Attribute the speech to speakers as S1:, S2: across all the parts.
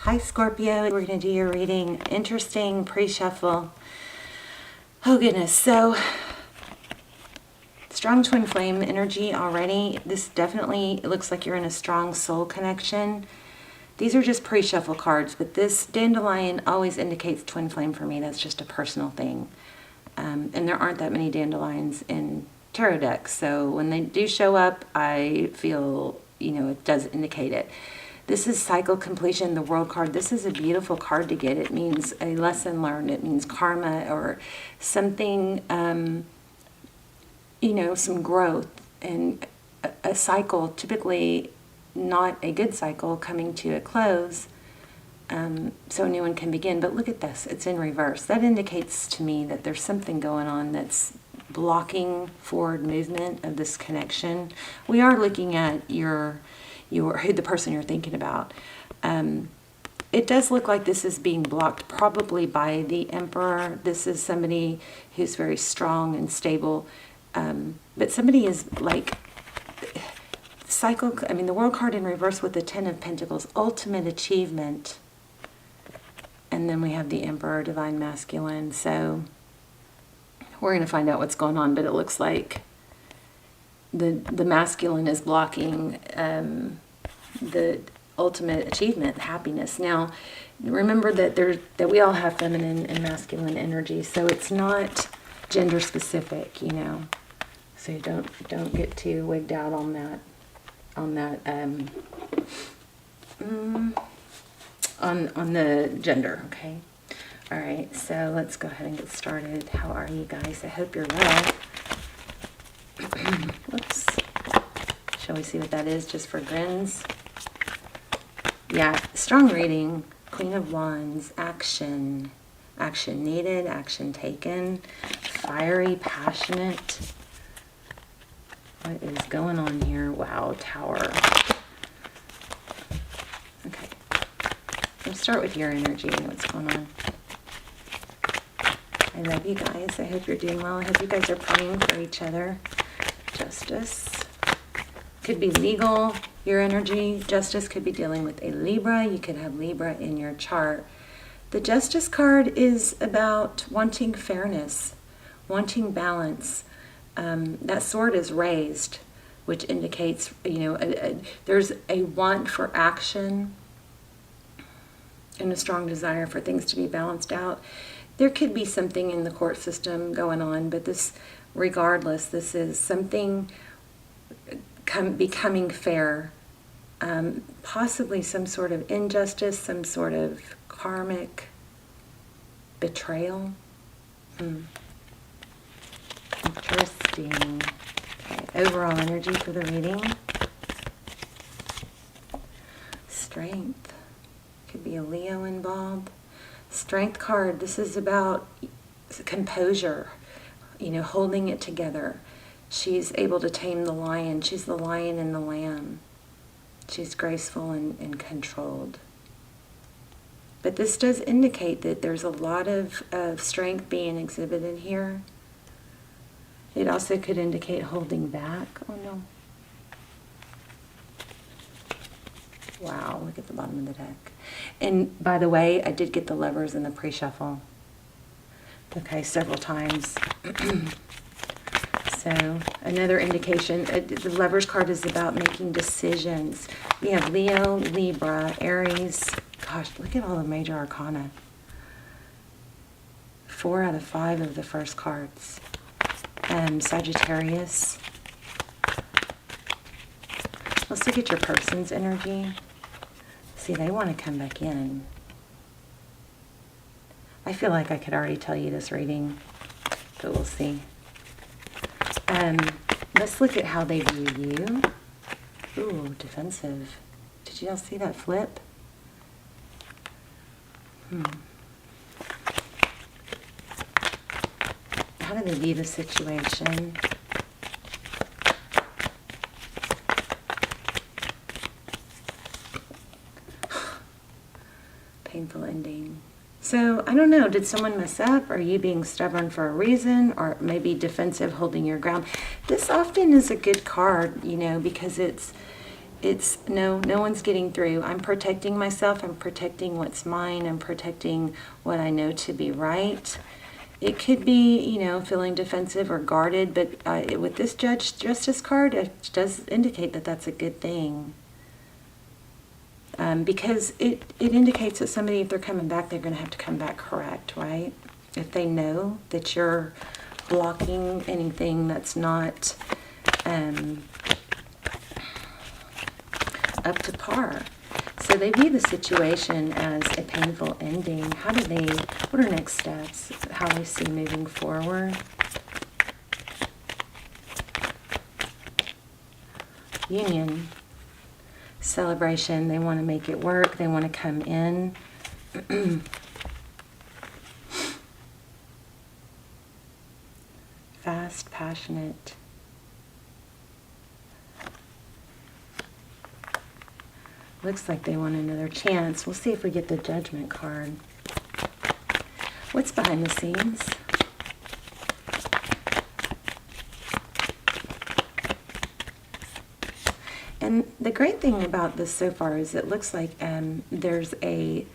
S1: Hi Scorpio, we're going to do your reading. Interesting pre-shuffle. Oh goodness, so strong twin flame energy already. This definitely, it looks like you're in a strong soul connection. These are just pre-shuffle cards, but this dandelion always indicates twin flame for me. That's just a personal thing. And there aren't that many dandelions in tarot decks, so when they do show up, I feel, it does indicate it. This is cycle completion, the world card. This is a beautiful card to get. It means a lesson learned. It means karma or something, some growth and a cycle, typically not a good cycle, coming to a close, so a new one can begin. But look at this. It's in reverse. That indicates to me that there's something going on that's blocking forward movement of this connection. We are looking at the person you're thinking about. It does look like this is being blocked probably by the Emperor. This is somebody who's very strong and stable, but somebody is like the world card in reverse with the Ten of Pentacles, ultimate achievement, and then we have the Emperor, divine masculine. So we're going to find out what's going on, but it looks like the masculine is blocking the ultimate achievement, happiness. Now, remember that we all have feminine and masculine energy, so it's not gender specific, So you don't get too wigged out on that on the gender. Okay. All right. So let's go ahead and get started. How are you guys? I hope you're well. Whoops. Shall we see what that is, just for grins? Yeah, strong reading. Queen of Wands, action. Action needed, action taken. Fiery, passionate. What is going on here? Wow, Tower. Okay. Let's start with your energy and what's going on. I love you guys. I hope you're doing well. I hope you guys are praying for each other. Justice. Could be legal, your energy. Justice could be dealing with a Libra. You could have Libra in your chart. The Justice card is about wanting fairness, wanting balance. That sword is raised, which indicates, there's a want for action and a strong desire for things to be balanced out. There could be something in the court system going on, but regardless, this is something becoming fair, possibly some sort of injustice, some sort of karmic betrayal. Interesting. Okay, overall energy for the reading. Strength. Could be a Leo involved. Strength card. This is about composure, holding it together. She's able to tame the lion. She's the lion and the lamb. She's graceful and controlled. But this does indicate that there's a lot of strength being exhibited here. It also could indicate holding back. Oh no. Wow, look at the bottom of the deck. And by the way, I did get the Lovers in the pre-shuffle. Okay, several times. So another indication, the Lovers card is about making decisions. We have Leo, Libra, Aries. Gosh, look at all the major arcana. 4 out of 5 of the first cards. Sagittarius. Let's look at your person's energy. See, they want to come back in. I feel like I could already tell you this reading, but we'll see. Let's look at how they view you. Ooh, defensive. Did you all see that flip? How do they view the situation? Painful ending. So, I don't know, did someone mess up? Are you being stubborn for a reason? Or maybe defensive, holding your ground? This often is a good card, because it's it's no one's getting through. I'm protecting myself. I'm protecting what's mine. I'm protecting what I know to be right. It could be, you know, feeling defensive or guarded, but with this Judge Justice card, it does indicate that that's a good thing. Because it indicates that somebody, if they're coming back, they're going to have to come back correct, right? If they know that you're blocking anything that's not up to par. So they view the situation as a painful ending. What are next steps? How they see moving forward? Union. Celebration. They want to make it work. They want to come in. Fast, passionate. Looks like they want another chance. We'll see if we get the Judgment card. What's behind the scenes? And the great thing about this so far is it looks like there's an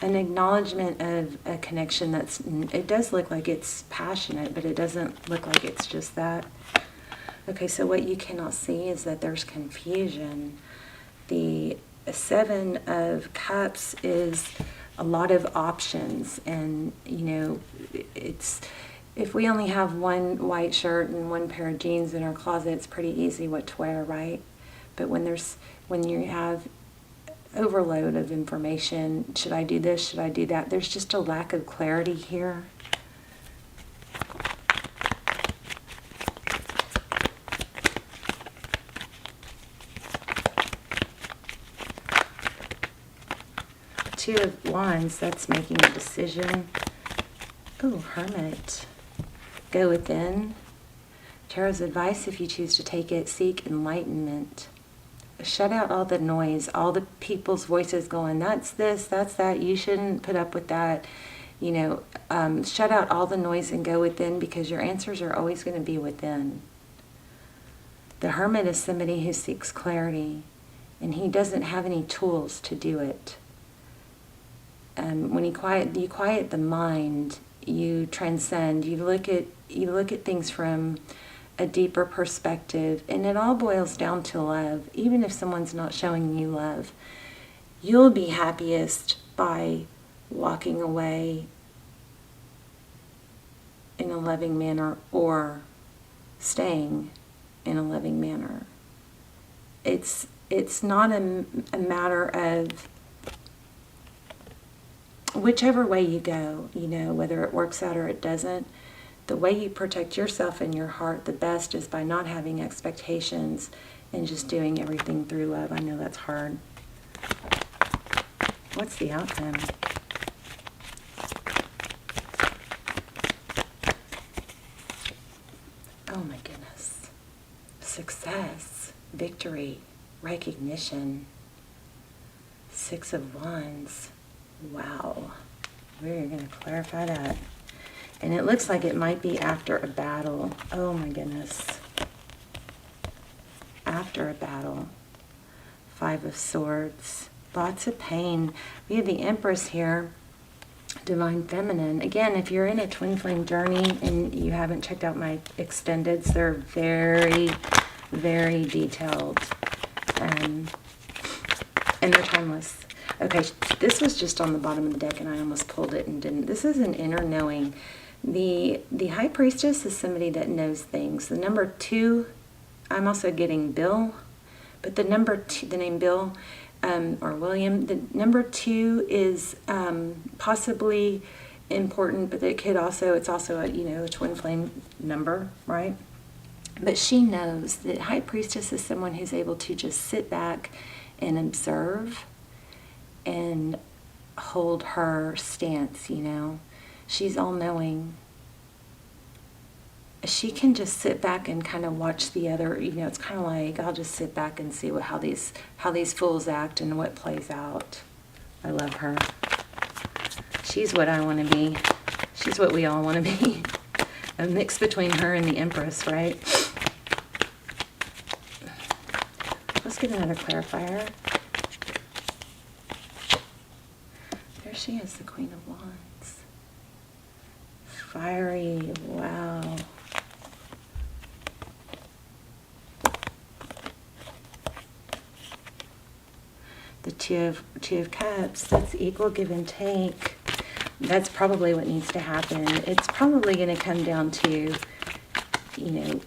S1: acknowledgement of a connection it does look like it's passionate, but it doesn't look like it's just that. Okay, so what you cannot see is that there's confusion. The Seven of Cups is a lot of options, and you know, if we only have one white shirt and one pair of jeans in our closet, it's pretty easy what to wear, right? But when you have overload of information, should I do this, should I do that, there's just a lack of clarity here. Two of Wands, that's making a decision. Oh, Hermit. Go within. Tarot's advice, if you choose to take it, seek enlightenment. Shut out all the noise, all the people's voices going, that's this, that's that, you shouldn't put up with that. You know, shut out all the noise and go within, because your answers are always going to be within. The Hermit is somebody who seeks clarity, and he doesn't have any tools to do it. When you quiet the mind, you transcend. You look at things from a deeper perspective, and it all boils down to love. Even if someone's not showing you love, you'll be happiest by walking away in a loving manner or staying in a loving manner. It's not a matter of whichever way you go, you know, whether it works out or it doesn't. The way you protect yourself and your heart the best is by not having expectations and just doing everything through love. I know that's hard. What's the outcome? Oh my goodness. Success, victory, recognition. Six of Wands. Wow. We're going to clarify that. And it looks like it might be after a battle. Oh my goodness. After a battle. Five of Swords. Lots of pain. We have the Empress here. Divine Feminine. Again, if you're in a twin flame journey and you haven't checked out my extendeds, they're very, very detailed. And they're timeless. Okay, this was just on the bottom of the deck and I almost pulled it and didn't. This is an inner knowing. The High Priestess is somebody that knows things. The number 2, I'm also getting Bill, but the number 2, the name Bill or William, the number 2 is possibly important, but it could also, it's also a, you know, a twin flame number, right? But she knows that High Priestess is someone who's able to just sit back and observe and hold her stance, you know. She's all-knowing. She can just sit back and kind of watch the other, you know, it's kind of like, I'll just sit back and see how these fools act and what plays out. I love her. She's what I want to be. She's what we all want to be. A mix between her and the Empress, right? Let's get another clarifier. There she is, the Queen of Wands. Fiery, wow. The Two of Cups, that's equal give and take. That's probably what needs to happen. It's probably going to come down to, you know,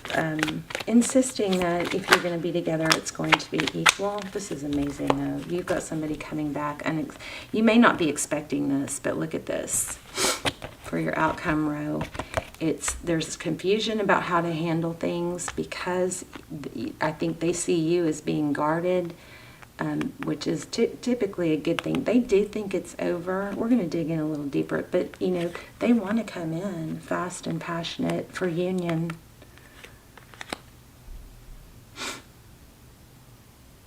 S1: insisting that if you're going to be together, it's going to be equal. This is amazing, though. You've got somebody coming back. And you may not be expecting this, but look at this. For your outcome row, there's confusion about how to handle things because I think they see you as being guarded. Which is typically a good thing. They do think it's over. We're going to dig in a little deeper, but you know, they want to come in fast and passionate for union.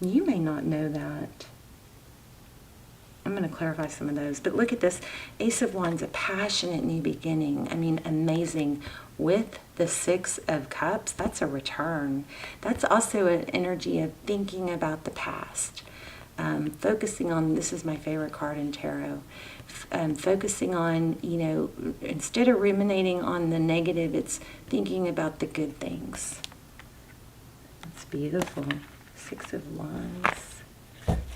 S1: You may not know that. I'm going to clarify some of those, but look at this. Ace of Wands, a passionate new beginning. I mean, amazing. With the Six of Cups, that's a return. That's also an energy of thinking about the past. Focusing on, this is my favorite card in tarot, focusing on, you know, instead of ruminating on the negative, it's thinking about the good things. That's beautiful. Six of Wands.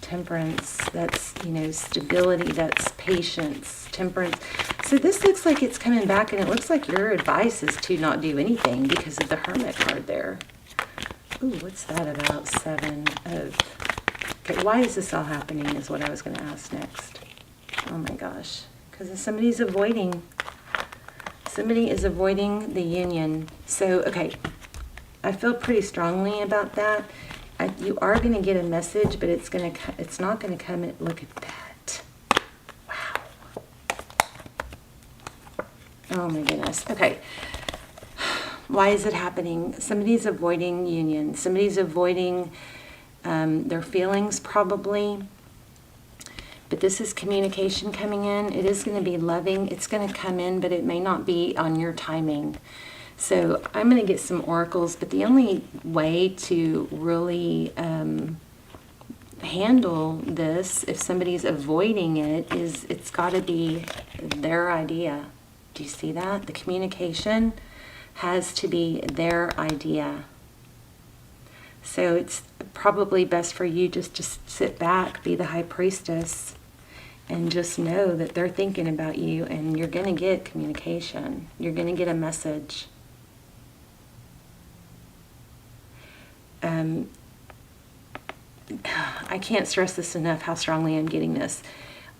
S1: Temperance, that's, you know, stability, that's patience, temperance. So this looks like it's coming back, and it looks like your advice is to not do anything because of the Hermit card there. Ooh, what's that about? Seven of... Okay, why is this all happening is what I was going to ask next. Oh my gosh. Because somebody's avoiding. Somebody is avoiding the union. So, okay, I feel pretty strongly about that. You are going to get a message, but it's not going to come at, look at that. Wow. Oh my goodness. Okay. Why is it happening? Somebody's avoiding union. Somebody's avoiding their feelings probably. But this is communication coming in. It is going to be loving. It's going to come in, but it may not be on your timing. So I'm going to get some oracles, but the only way to really handle this, if somebody's avoiding it, is it's got to be their idea. Do you see that? The communication has to be their idea. So it's probably best for you just to sit back, be the high priestess, and just know that they're thinking about you, and you're going to get communication. You're going to get a message. I can't stress this enough, how strongly I'm getting this.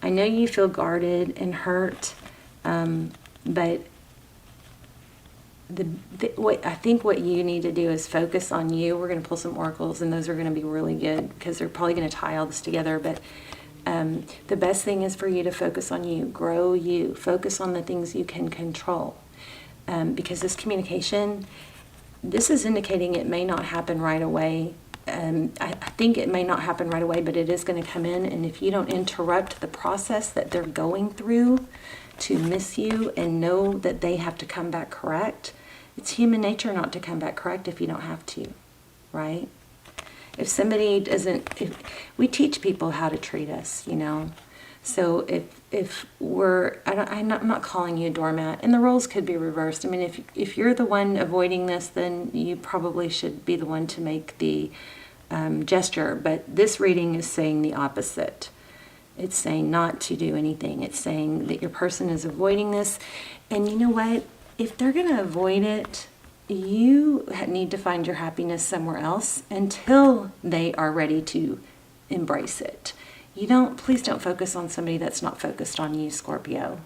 S1: I know you feel guarded and hurt, but I think what you need to do is focus on you. We're going to pull some oracles, and those are going to be really good because they're probably going to tie all this together. But the best thing is for you to focus on you, grow you, focus on the things you can control. Because this communication, this is indicating it may not happen right away. I think it may not happen right away, but it is going to come in. And if you don't interrupt the process that they're going through to miss you and know that they have to come back correct, it's human nature not to come back correct if you don't have to, right? If somebody doesn't, we teach people how to treat us, you know. So if we're, I'm not calling you a doormat, and the roles could be reversed. I mean, if you're the one avoiding this, then you probably should be the one to make the gesture. But this reading is saying the opposite. It's saying not to do anything. It's saying that your person is avoiding this. And you know what? If they're going to avoid it, you need to find your happiness somewhere else until they are ready to embrace it. Please don't focus on somebody that's not focused on you, Scorpio.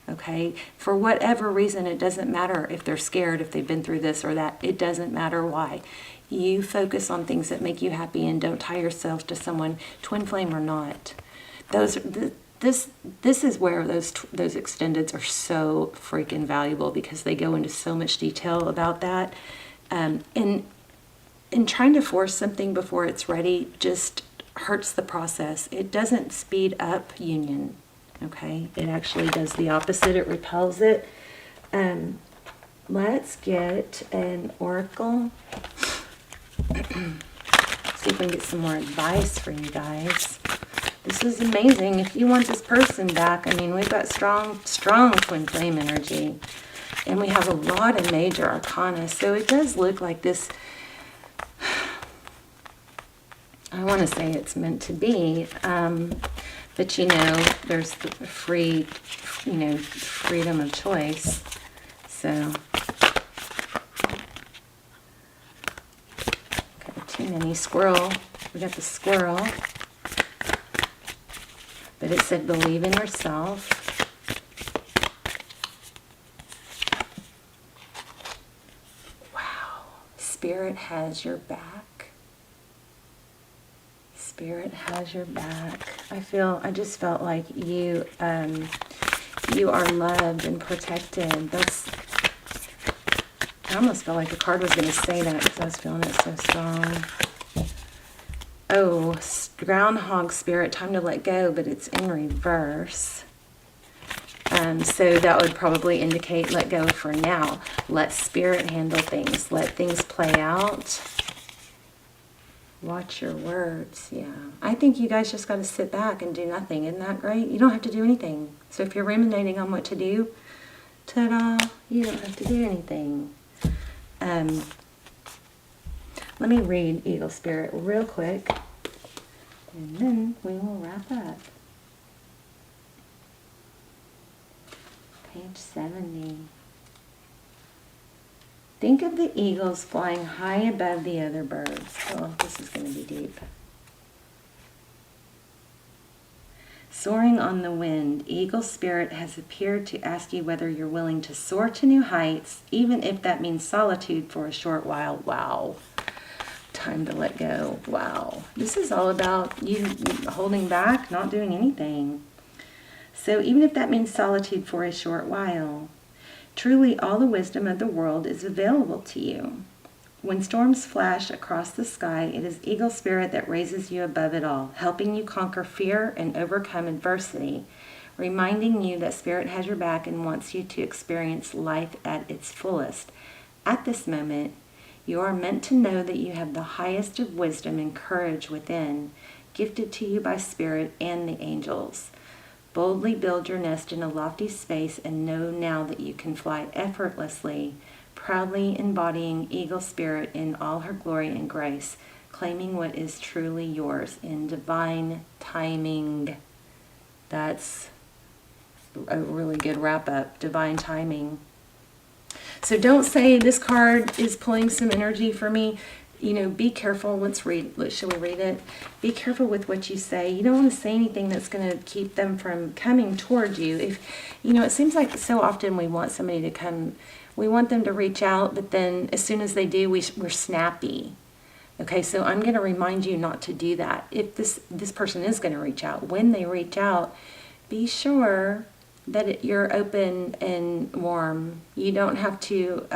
S1: Okay? For whatever reason, it doesn't matter if they're scared, if they've been through this or that. It doesn't matter why. You focus on things that make you happy and don't tie yourself to someone, twin flame or not. This is where those extendeds are so freaking valuable, because they go into so much detail about that. In trying to force something before it's ready just hurts the process. It doesn't speed up union, okay? It actually does the opposite. It repels it. Let's get an oracle. See if we can get some more advice for you guys. This is amazing. If you want this person back, I mean, we've got strong twin flame energy. And we have a lot of major arcana. So it does look like this. I want to say it's meant to be. But, you know, there's the free, you know, freedom of choice. So, okay, too many. Squirrel. We got the squirrel. But it said believe in yourself. Wow. Spirit has your back. Spirit has your back. I just felt like you are loved and protected. I almost felt like the card was going to say that because I was feeling it so strong. Oh, groundhog spirit, time to let go, but it's in reverse. So that would probably indicate let go for now. Let spirit handle things. Let things play out. Watch your words. Yeah. I think you guys just got to sit back and do nothing. Isn't that great? You don't have to do anything. So if you're ruminating on what to do, ta-da, you don't have to do anything. Let me read Eagle Spirit real quick, and then we will wrap up. Page 70. Think of the eagles flying high above the other birds. Oh, this is going to be deep. Soaring on the wind, Eagle Spirit has appeared to ask you whether you're willing to soar to new heights, even if that means solitude for a short while. Wow. Time to let go. Wow. This is all about you holding back, not doing anything. So even if that means solitude for a short while, truly all the wisdom of the world is available to you. When storms flash across the sky, it is Eagle Spirit that raises you above it all, helping you conquer fear and overcome adversity, reminding you that Spirit has your back and wants you to experience life at its fullest. At this moment, you are meant to know that you have the highest of wisdom and courage within, gifted to you by Spirit and the angels. Boldly build your nest in a lofty space and know now that you can fly effortlessly, proudly embodying Eagle Spirit in all her glory and grace, claiming what is truly yours in divine timing. That's a really good wrap-up, divine timing. So don't say this card is pulling some energy for me. You know, be careful. Shall we read it? Be careful with what you say. You don't want to say anything that's going to keep them from coming toward you. It seems like so often we want somebody to come, we want them to reach out, but then as soon as they do, we're snappy. Okay, so I'm going to remind you not to do that. If this person is going to reach out, when they reach out, be sure that you're open and warm. You don't have to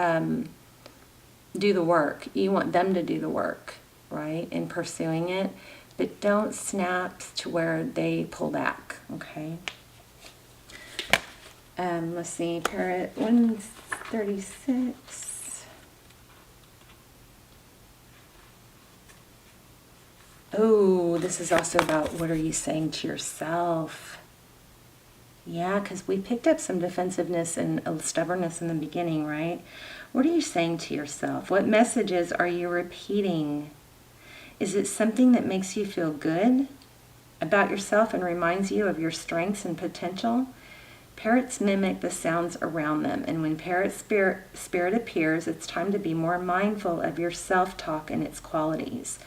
S1: do the work. You want them to do the work, right, in pursuing it. But don't snap to where they pull back, okay? Let's see, Parrot 136. Oh, this is also about what are you saying to yourself? Yeah, because we picked up some defensiveness and stubbornness in the beginning, right? What are you saying to yourself? What messages are you repeating? Is it something that makes you feel good about yourself and reminds you of your strengths and potential? Parrots mimic the sounds around them, and when parrot spirit appears, it's time to be more mindful of your self-talk and its qualities.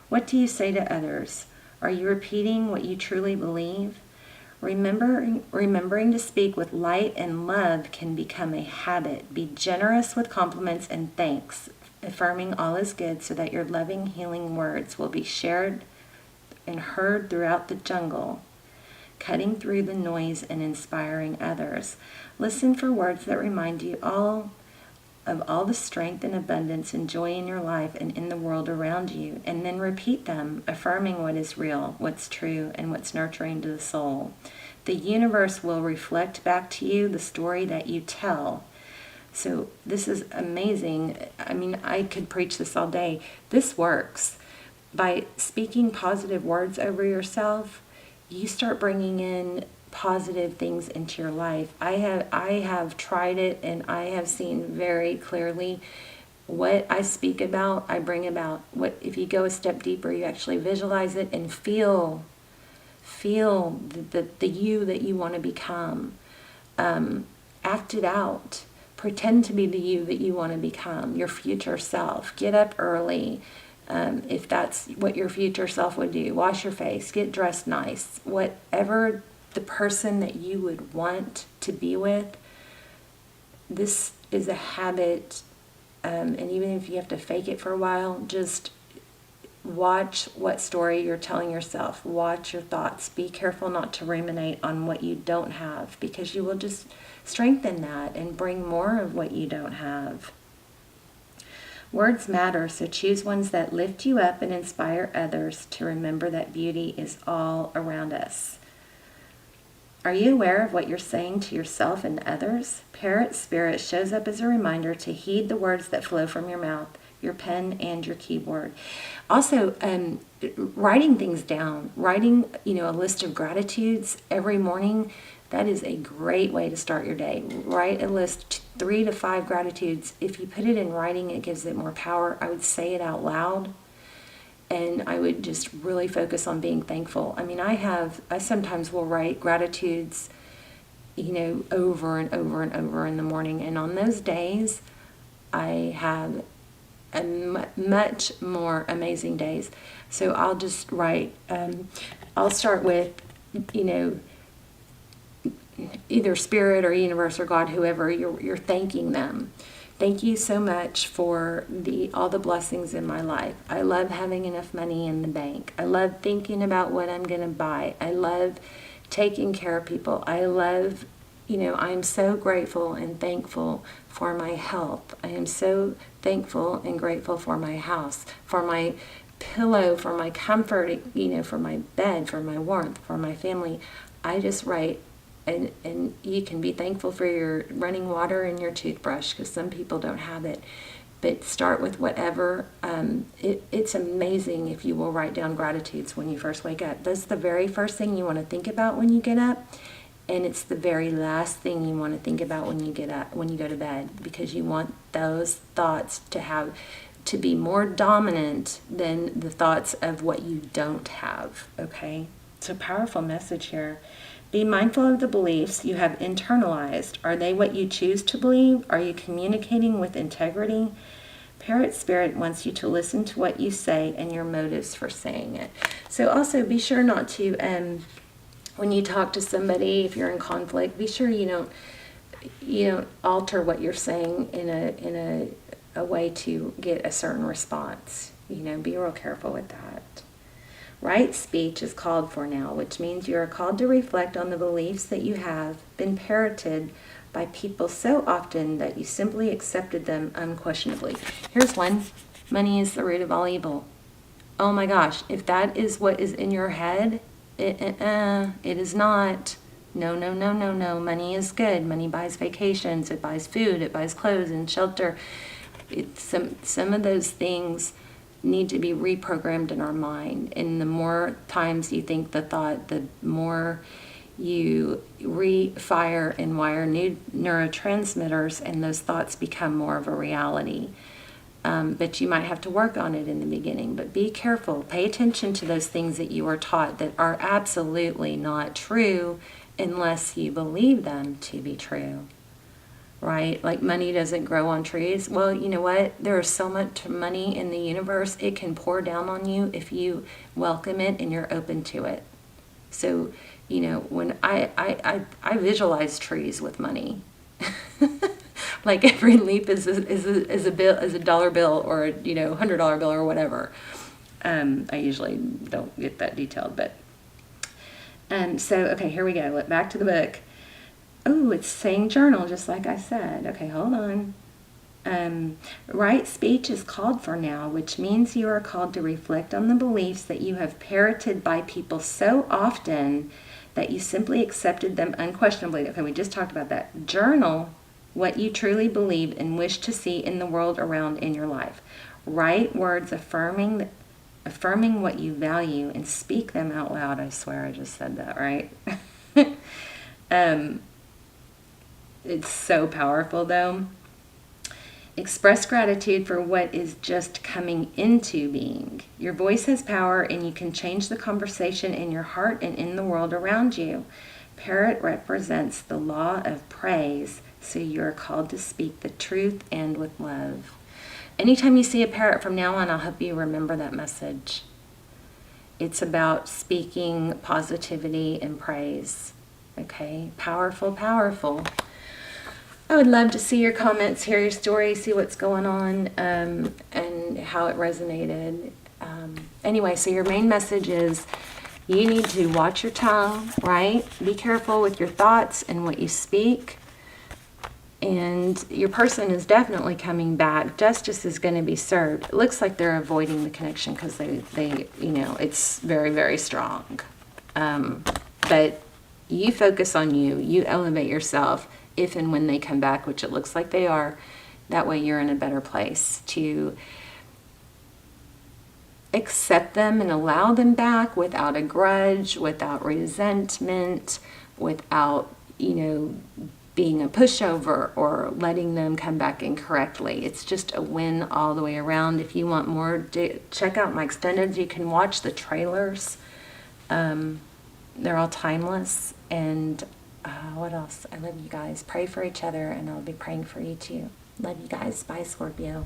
S1: What do you say to others? Are you repeating what you truly believe? Remembering to speak with light and love can become a habit. Be generous with compliments and thanks, affirming all is good so that your loving, healing words will be shared and heard throughout the jungle, cutting through the noise and inspiring others. Listen for words that remind you of all the strength and abundance and joy in your life and in the world around you, and then repeat them, affirming what is real, what's true, and what's nurturing to the soul. The universe will reflect back to you the story that you tell. So this is amazing. I mean, I could preach this all day. This works. by speaking positive words over yourself, you start bringing in positive things into your life. I have tried it, and I have seen very clearly what I speak about, I bring about. What if you go a step deeper, you actually visualize it and feel the you that you want to become. Act it out. Pretend to be the you that you want to become, your future self. Get up early, if that's what your future self would do. Wash your face, get dressed nice. Whatever the person that you would want to be with, this is a habit, and even if you have to fake it for a while, just watch what story you're telling yourself. Watch your thoughts. Be careful not to ruminate on what you don't have, because you will just strengthen that and bring more of what you don't have. Words matter, so choose ones that lift you up and inspire others to remember that beauty is all around us. Are you aware of what you're saying to yourself and others? Parrot spirit shows up as a reminder to heed the words that flow from your mouth, your pen, and your keyboard. Also, writing things down, writing, a list of gratitudes every morning, that is a great way to start your day. Write a list, 3 to 5 gratitudes. If you put it in writing, it gives it more power. I would say it out loud, and I would just really focus on being thankful. I mean, I sometimes will write gratitudes, over and over and over in the morning. And on those days, I have much more amazing days. So I'll just write, I'll start with, either spirit or universe or God, whoever, you're thanking them. Thank you so much for all the blessings in my life. I love having enough money in the bank. I love thinking about what I'm going to buy. I love taking care of people. I love, I'm so grateful and thankful for my health. I am so thankful and grateful for my house, for my pillow, for my comfort, for my bed, for my warmth, for my family. I just write. And you can be thankful for your running water and your toothbrush, because some people don't have it. But start with whatever. It's amazing if you will write down gratitudes when you first wake up. That's the very first thing you want to think about when you get up. And it's the very last thing you want to think about when you get up, when you go to bed, because you want those thoughts to be more dominant than the thoughts of what you don't have. Okay? It's a powerful message here. Be mindful of the beliefs you have internalized. Are they what you choose to believe? Are you communicating with integrity? Parrot spirit wants you to listen to what you say and your motives for saying it. So also be sure not to, when you talk to somebody, if you're in conflict, be sure you don't alter what you're saying in a way to get a certain response. Be real careful with that. Right speech is called for now, which means you are called to reflect on the beliefs that you have been parroted by people so often that you simply accepted them unquestionably. Here's one. Money is the root of all evil. Oh my gosh, if that is what is in your head, it is not. No. Money is good. Money buys vacations. It buys food. It buys clothes and shelter. Some of those things need to be reprogrammed in our mind. And the more times you think the thought, the more you refire and wire new neurotransmitters, and those thoughts become more of a reality. But you might have to work on it in the beginning. But be careful. Pay attention to those things that you are taught that are absolutely not true unless you believe them to be true. Right? Like money doesn't grow on trees. Well, you know what? There is so much money in the universe. It can pour down on you if you welcome it and you're open to it. So, when I visualize trees with money, like every leaf is a dollar bill or $100 bill or whatever. I usually don't get that detailed, but so okay, here we go. Back to the book. Oh, it's saying journal, just like I said. Okay, hold on. Right speech is called for now, which means you are called to reflect on the beliefs that you have parroted by people so often that you simply accepted them unquestionably. Okay, we just talked about that. Journal what you truly believe and wish to see in the world around in your life. Write words affirming affirming what you value, and speak them out loud. I swear I just said that, right? It's so powerful, though. Express gratitude for what is just coming into being. Your voice has power, and you can change the conversation in your heart and in the world around you. Parrot represents the law of praise, so you're called to speak the truth and with love. Anytime you see a parrot from now on, I'll help you remember that message. It's about speaking positivity and praise. Okay? Powerful, powerful. I would love to see your comments, hear your story, see what's going on, and how it resonated. Anyway, so your main message is you need to watch your tongue, right? Be careful with your thoughts and what you speak. And your person is definitely coming back. Justice is going to be served. It looks like they're avoiding the connection because they it's very, very strong. But you focus on you. You elevate yourself if and when they come back, which it looks like they are. That way you're in a better place to accept them and allow them back without a grudge, without resentment, without, being a pushover or letting them come back incorrectly. It's just a win all the way around. If you want more, check out my extended. You can watch the trailers. They're all timeless. And what else? I love you guys. Pray for each other, and I'll be praying for you too. Love you guys. Bye, Scorpio.